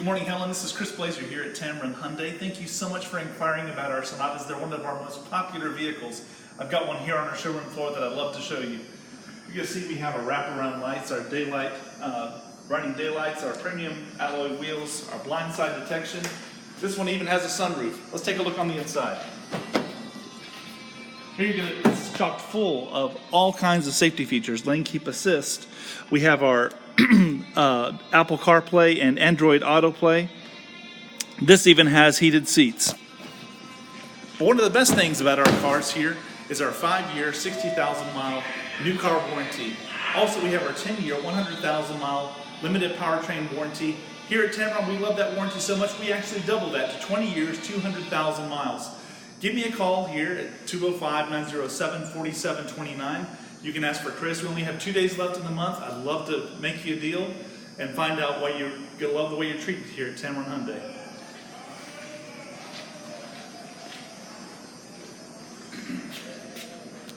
Good morning, Helen. This is Chris Blazer here at Tameron Hyundai. Thank you so much for inquiring about our Sonatas. They're one of our most popular vehicles. I've got one here on our showroom floor that I'd love to show you. You can see we have our wraparound lights, our daylight, running daylights, our premium alloy wheels, our blind side detection. This one even has a sunroof. Let's take a look on the inside. Here it's chock full of all kinds of safety features. Lane keep assist. We have our Apple CarPlay and Android AutoPlay. This even has heated seats. But one of the best things about our cars here is our 5-year, 60,000 mile new car warranty. Also, we have our 10-year, 100,000 mile limited powertrain warranty. Here at Tameron, we love that warranty so much we actually doubled that to 20 years, 200,000 miles. Give me a call here at 205-907-4729. You can ask for Chris. We only have 2 days left in the month. I'd love to make you a deal and find out why you'll love the way you're treated here at Tameron Hyundai.